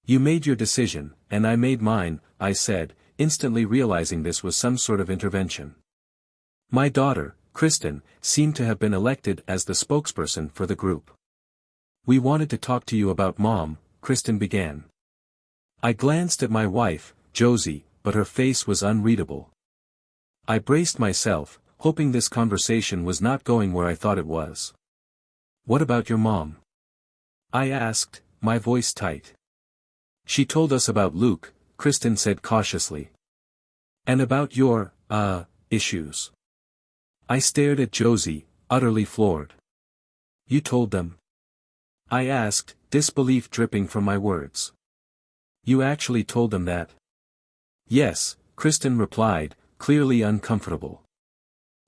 You made your decision, and I made mine, I said, instantly realizing this was some sort of intervention. My daughter, Kristen, seemed to have been elected as the spokesperson for the group. We wanted to talk to you about Mom, Kristen began. I glanced at my wife, Josie, but her face was unreadable. I braced myself, hoping this conversation was not going where I thought it was. What about your mom? I asked, my voice tight. She told us about Luke, Kristen said cautiously. And about your, issues. I stared at Josie, utterly floored. You told them? I asked, disbelief dripping from my words. You actually told them that? Yes, Kristen replied, clearly uncomfortable.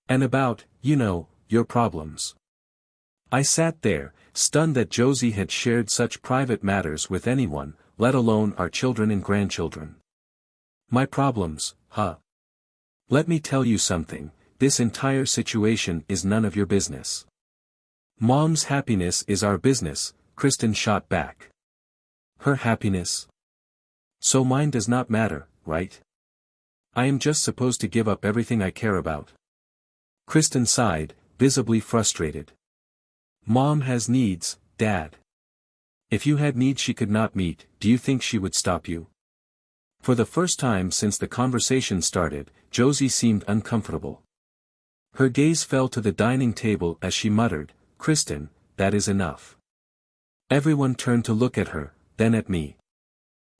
And about, your problems. I sat there, stunned that Josie had shared such private matters with anyone, let alone our children and grandchildren. My problems, huh? Let me tell you something, this entire situation is none of your business. Mom's happiness is our business, Kristen shot back. Her happiness? So mine does not matter, right? I am just supposed to give up everything I care about. Kristen sighed, visibly frustrated. Mom has needs, Dad. If you had needs she could not meet, do you think she would stop you? For the first time since the conversation started, Josie seemed uncomfortable. Her gaze fell to the dining table as she muttered, Kristen, that is enough. Everyone turned to look at her, then at me.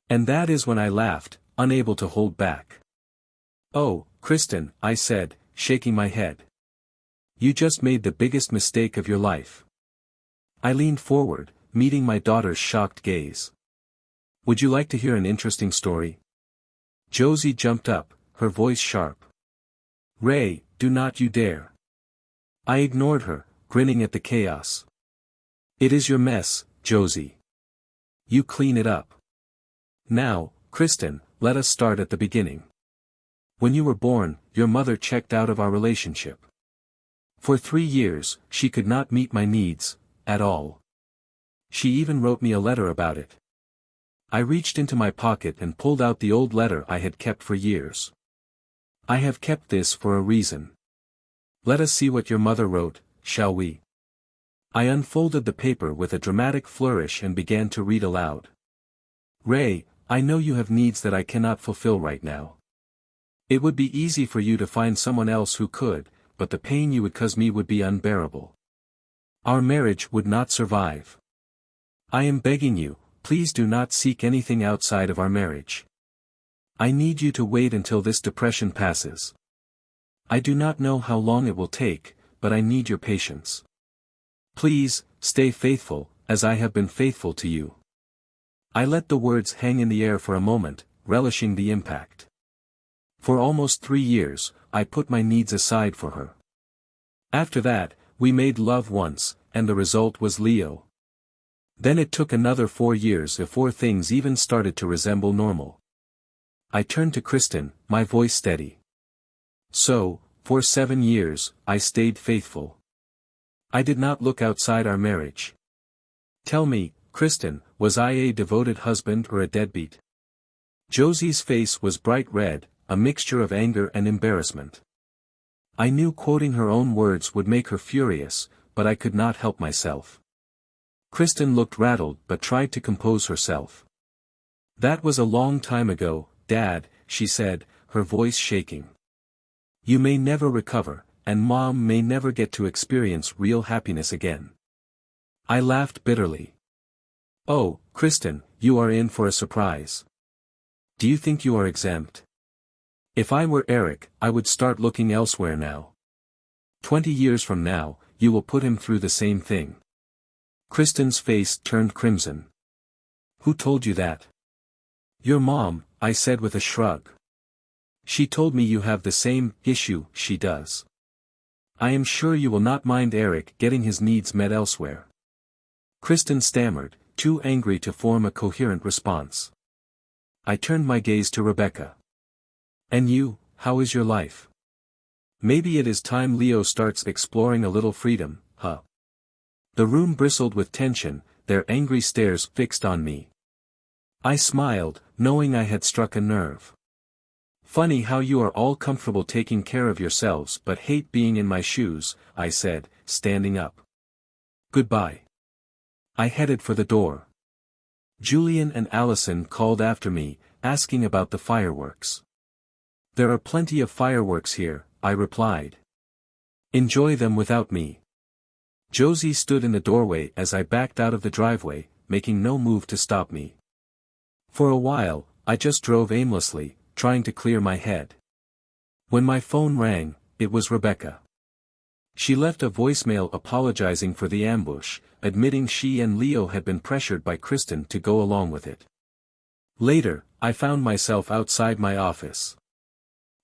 And that is when I laughed, unable to hold back. Oh, Kristen, I said, shaking my head. You just made the biggest mistake of your life. I leaned forward, meeting my daughter's shocked gaze. Would you like to hear an interesting story? Josie jumped up, her voice sharp. Ray, do not you dare. I ignored her, grinning at the chaos. It is your mess, Josie. You clean it up. Now, Kristen, let us start at the beginning. When you were born, your mother checked out of our relationship. For 3 years, she could not meet my needs, at all. She even wrote me a letter about it. I reached into my pocket and pulled out the old letter I had kept for years. I have kept this for a reason. Let us see what your mother wrote, shall we? I unfolded the paper with a dramatic flourish and began to read aloud. Ray, I know you have needs that I cannot fulfill right now. It would be easy for you to find someone else who could, but the pain you would cause me would be unbearable. Our marriage would not survive. I am begging you, please do not seek anything outside of our marriage. I need you to wait until this depression passes. I do not know how long it will take, but I need your patience. Please, stay faithful, as I have been faithful to you. I let the words hang in the air for a moment, relishing the impact. For almost 3 years, I put my needs aside for her. After that, we made love once, and the result was Leo. Then it took another 4 years before things even started to resemble normal. I turned to Kristen, my voice steady. So, for 7 years, I stayed faithful. I did not look outside our marriage. Tell me, Kristen, was I a devoted husband or a deadbeat? Josie's face was bright red, a mixture of anger and embarrassment. I knew quoting her own words would make her furious, but I could not help myself. Kristen looked rattled but tried to compose herself. That was a long time ago, Dad, she said, her voice shaking. You may never recover, and Mom may never get to experience real happiness again. I laughed bitterly. Oh, Kristen, you are in for a surprise. Do you think you are exempt? If I were Eric, I would start looking elsewhere now. 20 years from now, you will put him through the same thing. Kristen's face turned crimson. Who told you that? Your mom, I said with a shrug. She told me you have the same issue she does. I am sure you will not mind Eric getting his needs met elsewhere. Kristen stammered, too angry to form a coherent response. I turned my gaze to Rebecca. And you, how is your life? Maybe it is time Leo starts exploring a little freedom, huh? The room bristled with tension, their angry stares fixed on me. I smiled, knowing I had struck a nerve. Funny how you are all comfortable taking care of yourselves but hate being in my shoes, I said, standing up. Goodbye. I headed for the door. Julian and Allison called after me, asking about the fireworks. There are plenty of fireworks here, I replied. Enjoy them without me. Josie stood in the doorway as I backed out of the driveway, making no move to stop me. For a while, I just drove aimlessly, trying to clear my head. When my phone rang, it was Rebecca. She left a voicemail apologizing for the ambush, admitting she and Leo had been pressured by Kristen to go along with it. Later, I found myself outside my office.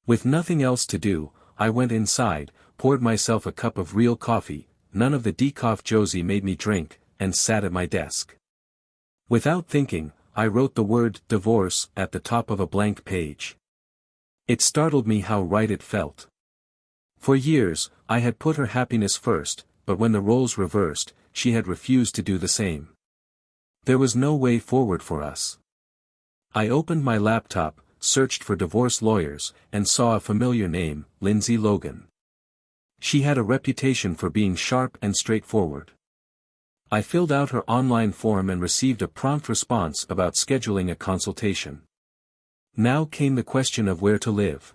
With nothing else to do, I went inside, poured myself a cup of real coffee, none of the decaf Josie made me drink, and sat at my desk. Without thinking, I wrote the word divorce at the top of a blank page. It startled me how right it felt. For years, I had put her happiness first, but when the roles reversed, she had refused to do the same. There was no way forward for us. I opened my laptop, searched for divorce lawyers, and saw a familiar name, Lindsay Logan. She had a reputation for being sharp and straightforward. I filled out her online form and received a prompt response about scheduling a consultation. Now came the question of where to live.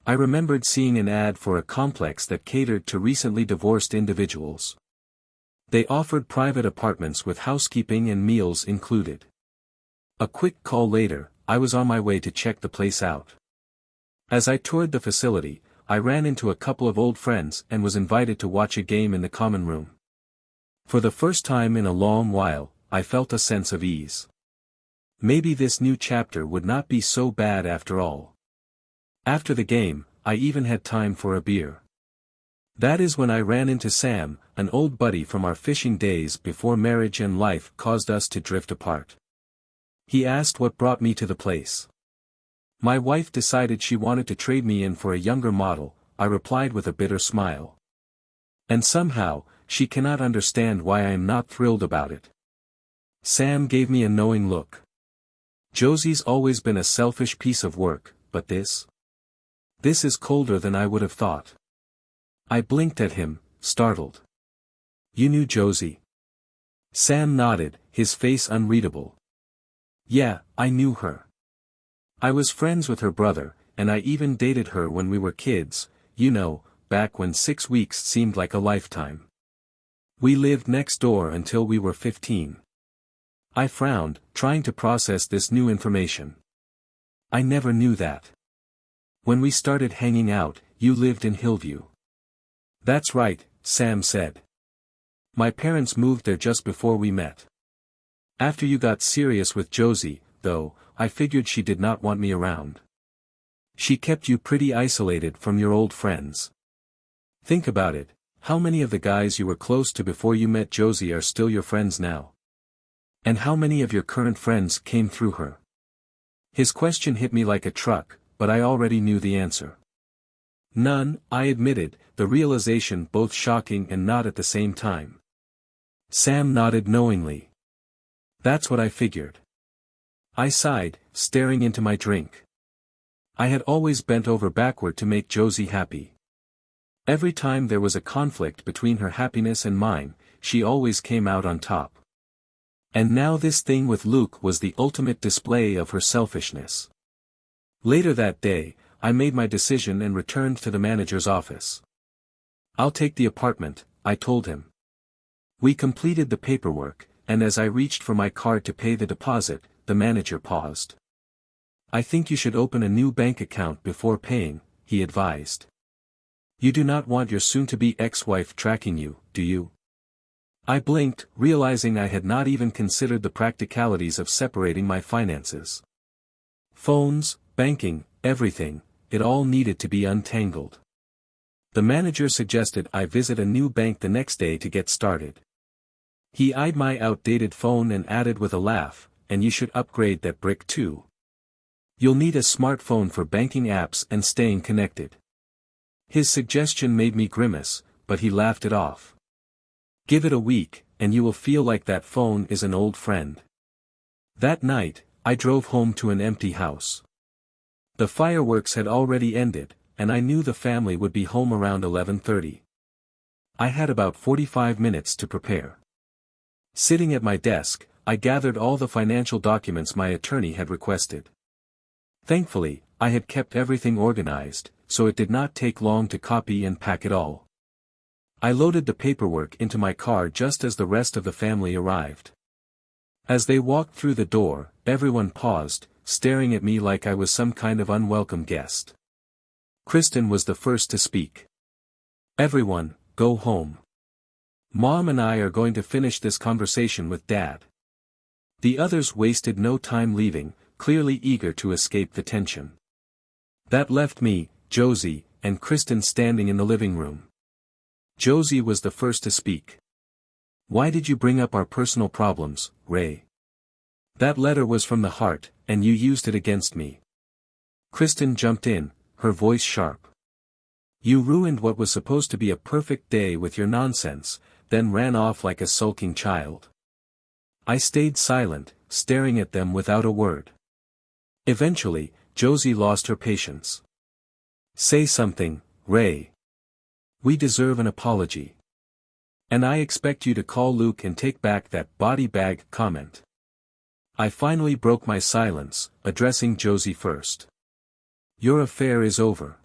I remembered seeing an ad for a complex that catered to recently divorced individuals. They offered private apartments with housekeeping and meals included. A quick call later, I was on my way to check the place out. As I toured the facility, I ran into a couple of old friends and was invited to watch a game in the common room. For the first time in a long while, I felt a sense of ease. Maybe this new chapter would not be so bad after all. After the game, I even had time for a beer. That is when I ran into Sam, an old buddy from our fishing days before marriage and life caused us to drift apart. He asked what brought me to the place. My wife decided she wanted to trade me in for a younger model, I replied with a bitter smile. And somehow, she cannot understand why I am not thrilled about it. Sam gave me a knowing look. Josie's always been a selfish piece of work, but this is colder than I would have thought. I blinked at him, startled. You knew Josie? Sam nodded, his face unreadable. Yeah, I knew her. I was friends with her brother, and I even dated her when we were kids, you know, back when 6 weeks seemed like a lifetime. We lived next door until we were 15. I frowned, trying to process this new information. I never knew that. When we started hanging out, you lived in Hillview. That's right, Sam said. My parents moved there just before we met. After you got serious with Josie, though, I figured she did not want me around. She kept you pretty isolated from your old friends. Think about it, how many of the guys you were close to before you met Josie are still your friends now? And how many of your current friends came through her? His question hit me like a truck, but I already knew the answer. None, I admitted, the realization both shocking and not at the same time. Sam nodded knowingly. That's what I figured. I sighed, staring into my drink. I had always bent over backward to make Josie happy. Every time there was a conflict between her happiness and mine, she always came out on top. And now this thing with Luke was the ultimate display of her selfishness. Later that day, I made my decision and returned to the manager's office. I'll take the apartment, I told him. We completed the paperwork, and as I reached for my card to pay the deposit, the manager paused. I think you should open a new bank account before paying, he advised. You do not want your soon-to-be ex-wife tracking you, do you? I blinked, realizing I had not even considered the practicalities of separating my finances. Phones, banking, everything, it all needed to be untangled. The manager suggested I visit a new bank the next day to get started. He eyed my outdated phone and added with a laugh, and you should upgrade that brick too. You'll need a smartphone for banking apps and staying connected. His suggestion made me grimace, but he laughed it off. Give it a week, and you will feel like that phone is an old friend. That night, I drove home to an empty house. The fireworks had already ended, and I knew the family would be home around 11:30. I had about 45 minutes to prepare. Sitting at my desk, I gathered all the financial documents my attorney had requested. Thankfully, I had kept everything organized, so it did not take long to copy and pack it all. I loaded the paperwork into my car just as the rest of the family arrived. As they walked through the door, everyone paused, staring at me like I was some kind of unwelcome guest. Kristen was the first to speak. "Everyone, go home. Mom and I are going to finish this conversation with Dad." The others wasted no time leaving, clearly eager to escape the tension. That left me, Josie, and Kristen standing in the living room. Josie was the first to speak. "Why did you bring up our personal problems, Ray? That letter was from the heart, and you used it against me." Kristen jumped in, her voice sharp. "You ruined what was supposed to be a perfect day with your nonsense, then ran off like a sulking child." I stayed silent, staring at them without a word. Eventually, Josie lost her patience. "Say something, Ray. We deserve an apology. And I expect you to call Luke and take back that body bag comment." I finally broke my silence, addressing Josie first. "Your affair is over.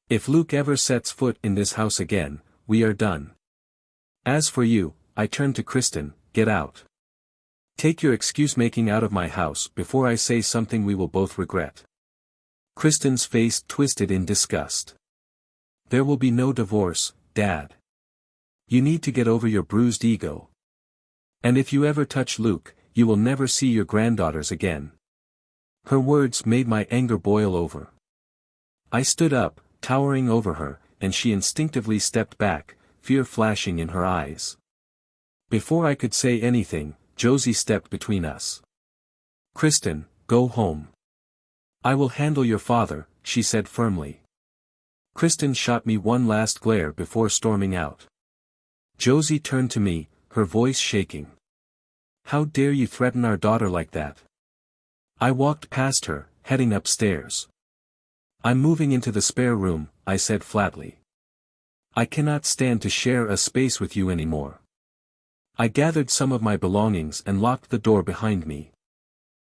If Luke ever sets foot in this house again, we are done. As for you," I turned to Kristen, "get out. Take your excuse-making out of my house before I say something we will both regret." Kristen's face twisted in disgust. "There will be no divorce, Dad. You need to get over your bruised ego. And if you ever touch Luke, you will never see your granddaughters again." Her words made my anger boil over. I stood up, towering over her, and she instinctively stepped back, fear flashing in her eyes. Before I could say anything, Josie stepped between us. "Kristen, go home. I will handle your father," she said firmly. Kristen shot me one last glare before storming out. Josie turned to me, her voice shaking. "How dare you threaten our daughter like that?" I walked past her, heading upstairs. "I'm moving into the spare room," I said flatly. "I cannot stand to share a space with you anymore." I gathered some of my belongings and locked the door behind me.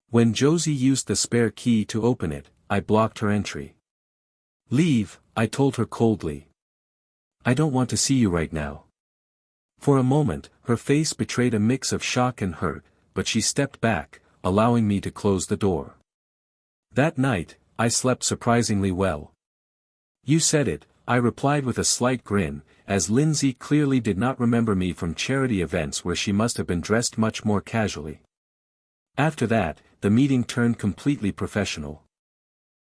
When Josie used the spare key to open it, I blocked her entry. "Leave," I told her coldly. "I don't want to see you right now." For a moment, her face betrayed a mix of shock and hurt, but she stepped back, allowing me to close the door. That night, I slept surprisingly well. "You said it," I replied with a slight grin, as Lindsay clearly did not remember me from charity events where she must have been dressed much more casually. After that, the meeting turned completely professional.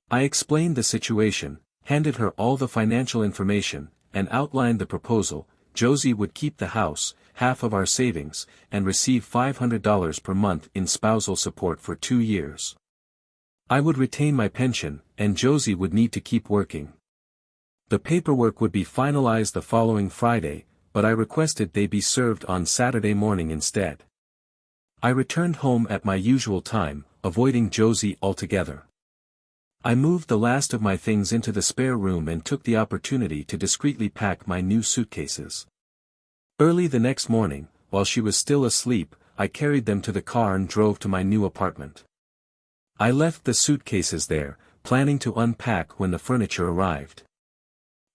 I explained the situation, handed her all the financial information, and outlined the proposal. Josie would keep the house, half of our savings, and receive $500 per month in spousal support for 2 years. I would retain my pension, and Josie would need to keep working. The paperwork would be finalized the following Friday, but I requested they be served on Saturday morning instead. I returned home at my usual time, avoiding Josie altogether. I moved the last of my things into the spare room and took the opportunity to discreetly pack my new suitcases. Early the next morning, while she was still asleep, I carried them to the car and drove to my new apartment. I left the suitcases there, planning to unpack when the furniture arrived.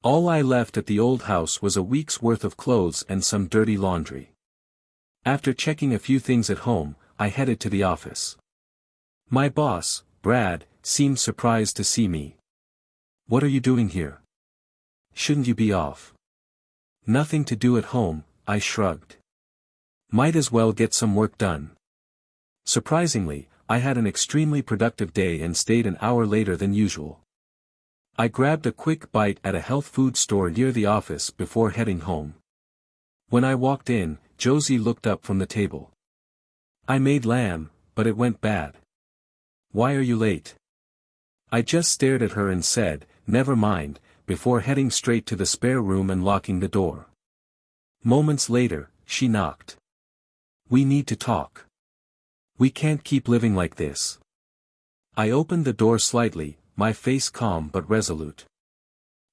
All I left at the old house was a week's worth of clothes and some dirty laundry. After checking a few things at home, I headed to the office. My boss, Brad, seemed surprised to see me. "What are you doing here? Shouldn't you be off?" "Nothing to do at home," I shrugged. "Might as well get some work done." Surprisingly, I had an extremely productive day and stayed an hour later than usual. I grabbed a quick bite at a health food store near the office before heading home. When I walked in, Josie looked up from the table. "I made lamb, but it went bad." "Why are you late?" I just stared at her and said, "Never mind," before heading straight to the spare room and locking the door. Moments later, she knocked. "We need to talk." We can't keep living like this. I opened the door slightly, my face calm but resolute.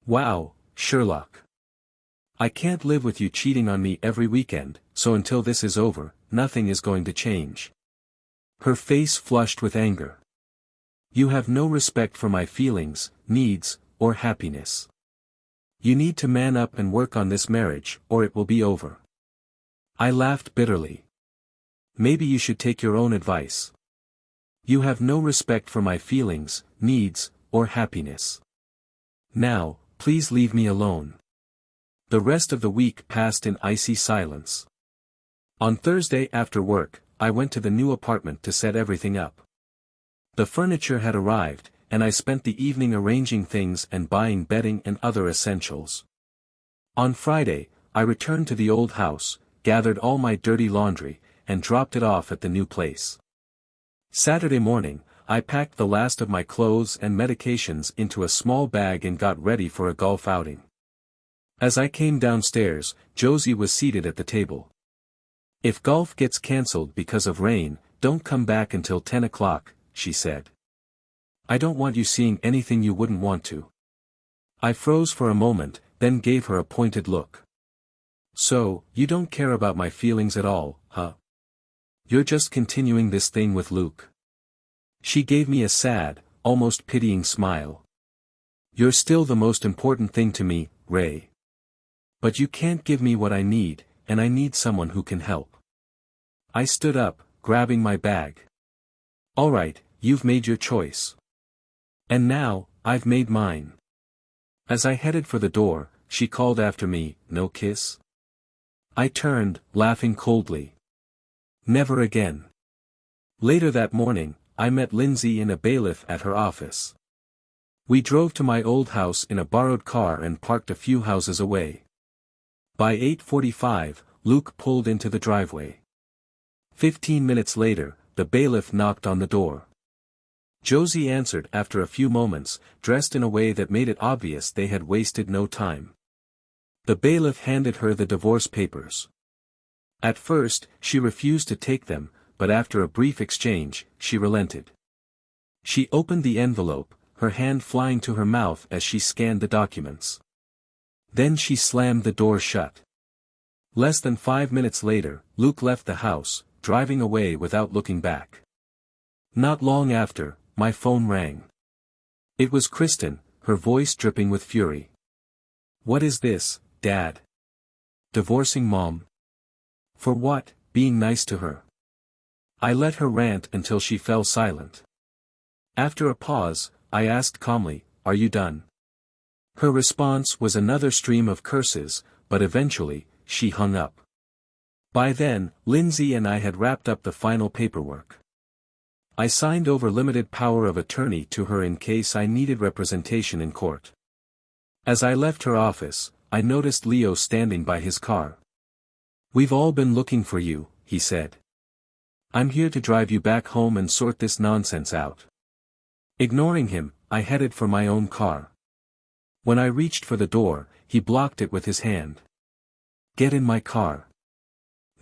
Wow, Sherlock. I can't live with you cheating on me every weekend, so until this is over, nothing is going to change. Her face flushed with anger. You have no respect for my feelings, needs, or happiness. You need to man up and work on this marriage, or it will be over. I laughed bitterly. Maybe you should take your own advice. You have no respect for my feelings, needs, or happiness. Now, please leave me alone. The rest of the week passed in icy silence. On Thursday after work, I went to the new apartment to set everything up. The furniture had arrived, and I spent the evening arranging things and buying bedding and other essentials. On Friday, I returned to the old house, gathered all my dirty laundry, and dropped it off at the new place. Saturday morning, I packed the last of my clothes and medications into a small bag and got ready for a golf outing. As I came downstairs, Josie was seated at the table. If golf gets cancelled because of rain, don't come back until 10 o'clock, she said. I don't want you seeing anything you wouldn't want to. I froze for a moment, then gave her a pointed look. So, you don't care about my feelings at all, huh? You're just continuing this thing with Luke. She gave me a sad, almost pitying smile. You're still the most important thing to me, Ray. But you can't give me what I need, and I need someone who can help. I stood up, grabbing my bag. All right, you've made your choice. And now, I've made mine. As I headed for the door, she called after me, no kiss? I turned, laughing coldly. Never again. Later that morning, I met Lindsay and a bailiff at her office. We drove to my old house in a borrowed car and parked a few houses away. By 8:45, Luke pulled into the driveway. 15 minutes later, the bailiff knocked on the door. Josie answered after a few moments, dressed in a way that made it obvious they had wasted no time. The bailiff handed her the divorce papers. At first, she refused to take them, but after a brief exchange, she relented. She opened the envelope, her hand flying to her mouth as she scanned the documents. Then she slammed the door shut. Less than 5 minutes later, Luke left the house, driving away without looking back. Not long after, my phone rang. It was Kristen, her voice dripping with fury. What is this, Dad? Divorcing Mom? For what, being nice to her? I let her rant until she fell silent. After a pause, I asked calmly, are you done? Her response was another stream of curses, but eventually, she hung up. By then, Lindsay and I had wrapped up the final paperwork. I signed over limited power of attorney to her in case I needed representation in court. As I left her office, I noticed Leo standing by his car. We've all been looking for you, he said. I'm here to drive you back home and sort this nonsense out. Ignoring him, I headed for my own car. When I reached for the door, he blocked it with his hand. Get in my car.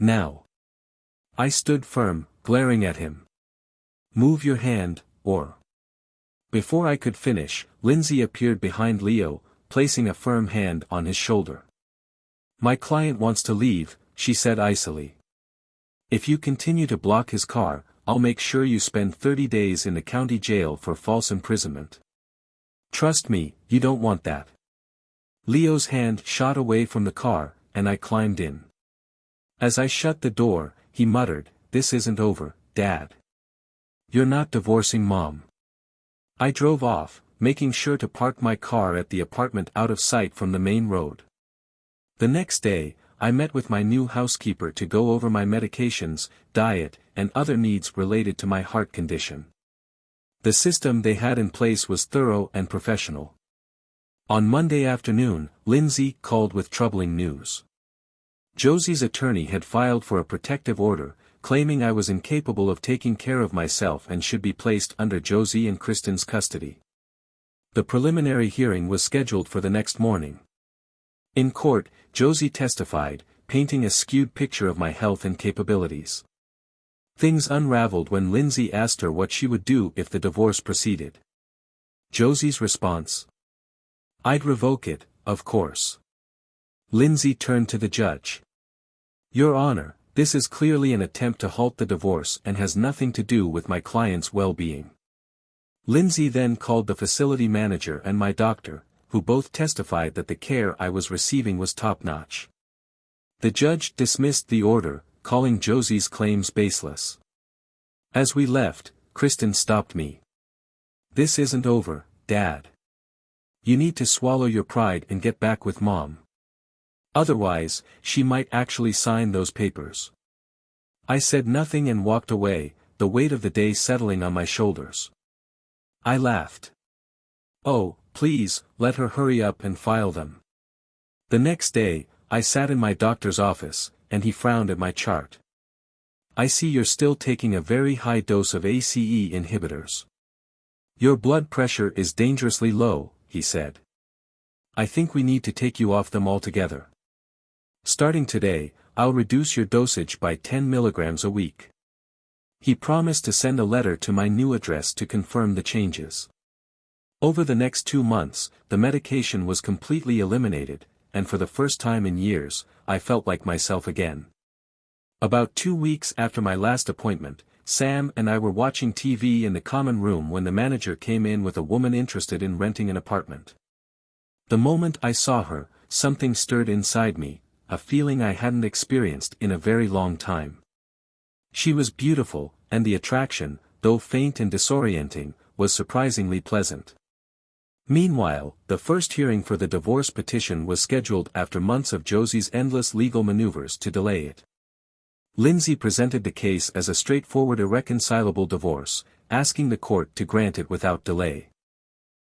Now. I stood firm, glaring at him. Move your hand, or... Before I could finish, Lindsay appeared behind Leo, placing a firm hand on his shoulder. My client wants to leave, she said icily. If you continue to block his car, I'll make sure you spend 30 days in the county jail for false imprisonment. Trust me, you don't want that. Leo's hand shot away from the car, and I climbed in. As I shut the door, he muttered, this isn't over, Dad. You're not divorcing Mom. I drove off, making sure to park my car at the apartment out of sight from the main road. The next day, I met with my new housekeeper to go over my medications, diet, and other needs related to my heart condition. The system they had in place was thorough and professional. On Monday afternoon, Lindsay called with troubling news. Josie's attorney had filed for a protective order, claiming I was incapable of taking care of myself and should be placed under Josie and Kristen's custody. The preliminary hearing was scheduled for the next morning. In court, Josie testified, painting a skewed picture of my health and capabilities. Things unraveled when Lindsay asked her what she would do if the divorce proceeded. Josie's response: "I'd revoke it, of course." Lindsay turned to the judge. "Your Honor, this is clearly an attempt to halt the divorce and has nothing to do with my client's well-being." Lindsay then called the facility manager and my doctor, who both testified that the care I was receiving was top-notch. The judge dismissed the order, calling Josie's claims baseless. As we left, Kristen stopped me. "This isn't over, Dad. You need to swallow your pride and get back with Mom. Otherwise, she might actually sign those papers." I said nothing and walked away, the weight of the day settling on my shoulders. I laughed. "Oh, please, let her hurry up and file them." The next day, I sat in my doctor's office, and he frowned at my chart. "I see you're still taking a very high dose of ACE inhibitors. Your blood pressure is dangerously low," he said. "I think we need to take you off them altogether. Starting today, I'll reduce your dosage by 10 milligrams a week." He promised to send a letter to my new address to confirm the changes. Over the next 2 months, the medication was completely eliminated, and for the first time in years, I felt like myself again. About 2 weeks after my last appointment, Sam and I were watching TV in the common room when the manager came in with a woman interested in renting an apartment. The moment I saw her, something stirred inside me, a feeling I hadn't experienced in a very long time. She was beautiful, and the attraction, though faint and disorienting, was surprisingly pleasant. Meanwhile, the first hearing for the divorce petition was scheduled after months of Josie's endless legal maneuvers to delay it. Lindsay presented the case as a straightforward irreconcilable divorce, asking the court to grant it without delay.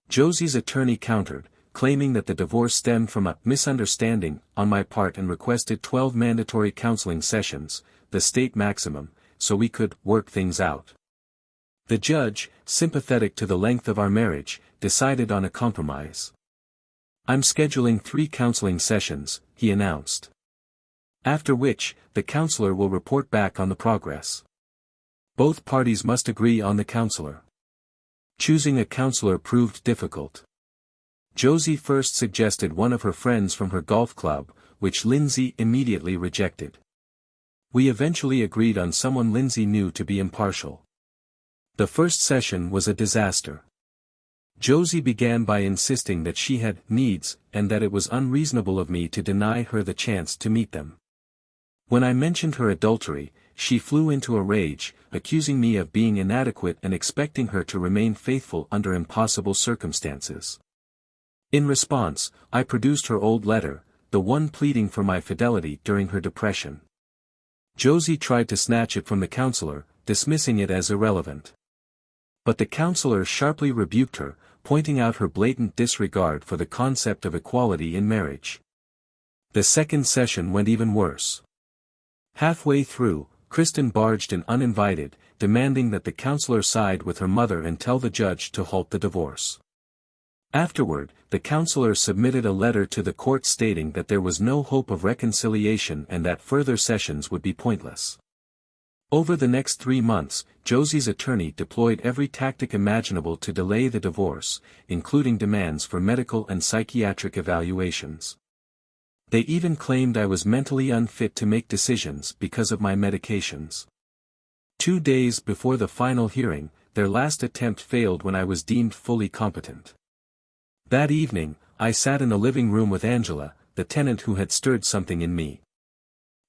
Josie's attorney countered, claiming that the divorce stemmed from a misunderstanding on my part and requested 12 mandatory counseling sessions, the state maximum, so we could work things out. The judge, sympathetic to the length of our marriage, decided on a compromise. "I'm scheduling 3 counseling sessions," he announced. "After which, the counselor will report back on the progress. Both parties must agree on the counselor." Choosing a counselor proved difficult. Josie first suggested one of her friends from her golf club, which Lindsay immediately rejected. We eventually agreed on someone Lindsay knew to be impartial. The first session was a disaster. Josie began by insisting that she had needs and that it was unreasonable of me to deny her the chance to meet them. When I mentioned her adultery, she flew into a rage, accusing me of being inadequate and expecting her to remain faithful under impossible circumstances. In response, I produced her old letter, the one pleading for my fidelity during her depression. Josie tried to snatch it from the counselor, dismissing it as irrelevant. But the counselor sharply rebuked her, pointing out her blatant disregard for the concept of equality in marriage. The second session went even worse. Halfway through, Kristen barged in uninvited, demanding that the counselor side with her mother and tell the judge to halt the divorce. Afterward, the counselor submitted a letter to the court stating that there was no hope of reconciliation and that further sessions would be pointless. Over the next 3 months, Josie's attorney deployed every tactic imaginable to delay the divorce, including demands for medical and psychiatric evaluations. They even claimed I was mentally unfit to make decisions because of my medications. 2 days before the final hearing, their last attempt failed when I was deemed fully competent. That evening, I sat in the living room with Angela, the tenant who had stirred something in me.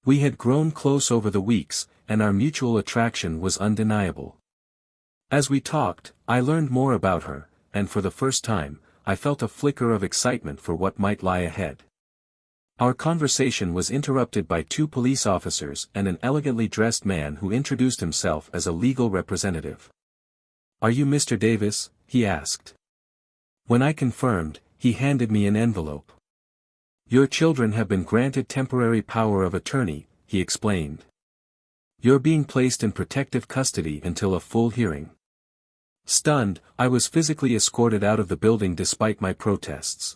We had grown close over the weeks, and our mutual attraction was undeniable. As we talked, I learned more about her, and for the first time, I felt a flicker of excitement for what might lie ahead. Our conversation was interrupted by 2 police officers and an elegantly dressed man who introduced himself as a legal representative. "Are you Mr. Davis?" he asked. When I confirmed, he handed me an envelope. "Your children have been granted temporary power of attorney," he explained. "You're being placed in protective custody until a full hearing." Stunned, I was physically escorted out of the building despite my protests.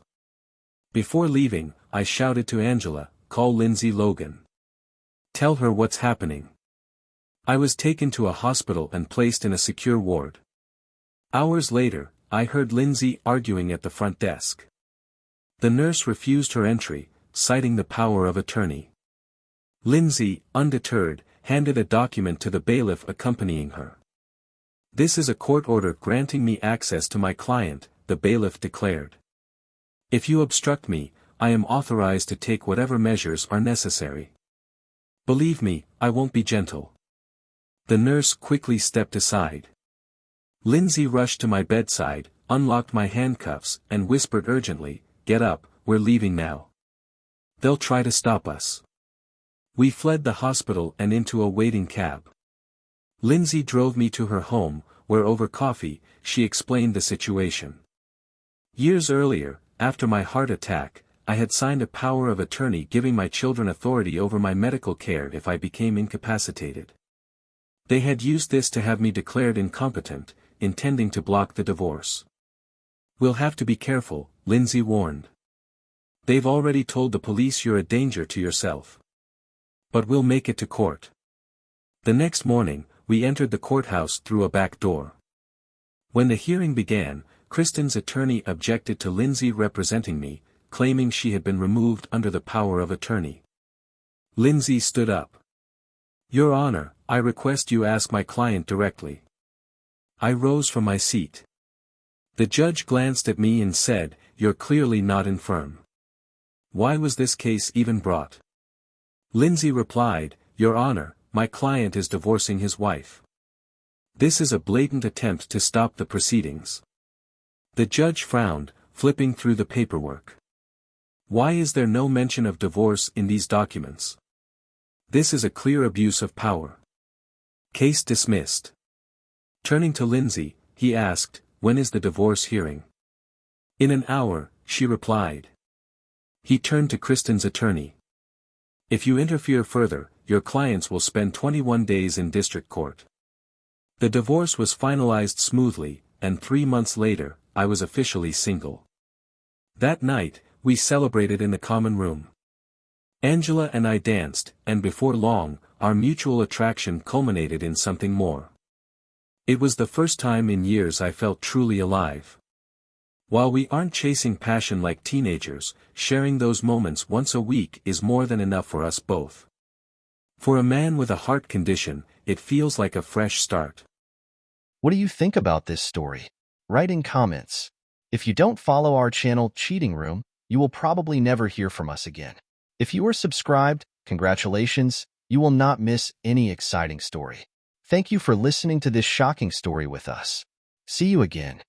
Before leaving, I shouted to Angela, "Call Lindsay Logan. Tell her what's happening." I was taken to a hospital and placed in a secure ward. Hours later, I heard Lindsay arguing at the front desk. The nurse refused her entry, citing the power of attorney. Lindsay, undeterred, handed a document to the bailiff accompanying her. "This is a court order granting me access to my client," the bailiff declared. "If you obstruct me, I am authorized to take whatever measures are necessary. Believe me, I won't be gentle." The nurse quickly stepped aside. Lindsay rushed to my bedside, unlocked my handcuffs, and whispered urgently, "Get up, we're leaving now. They'll try to stop us." We fled the hospital and into a waiting cab. Lindsay drove me to her home, where over coffee, she explained the situation. Years earlier, after my heart attack, I had signed a power of attorney giving my children authority over my medical care if I became incapacitated. They had used this to have me declared incompetent, intending to block the divorce. "We'll have to be careful," Lindsay warned. "They've already told the police you're a danger to yourself. But we'll make it to court." The next morning, we entered the courthouse through a back door. When the hearing began, Kristen's attorney objected to Lindsay representing me, claiming she had been removed under the power of attorney. Lindsay stood up. "Your Honor, I request you ask my client directly." I rose from my seat. The judge glanced at me and said, "You're clearly not infirm. Why was this case even brought?" Lindsay replied, "Your Honor, my client is divorcing his wife. This is a blatant attempt to stop the proceedings." The judge frowned, flipping through the paperwork. "Why is there no mention of divorce in these documents? This is a clear abuse of power." Case dismissed. Turning to Lindsay, he asked, "When is the divorce hearing?" "In an hour," she replied. He turned to Kristen's attorney. "If you interfere further, your clients will spend 21 days in district court." The divorce was finalized smoothly, and 3 months later, I was officially single. That night, we celebrated in the common room. Angela and I danced, and before long, our mutual attraction culminated in something more. It was the first time in years I felt truly alive. While we aren't chasing passion like teenagers, sharing those moments once a week is more than enough for us both. For a man with a heart condition, it feels like a fresh start. What do you think about this story? Write in comments. If you don't follow our channel Cheating Room, you will probably never hear from us again. If you are subscribed, congratulations, you will not miss any exciting story. Thank you for listening to this shocking story with us. See you again.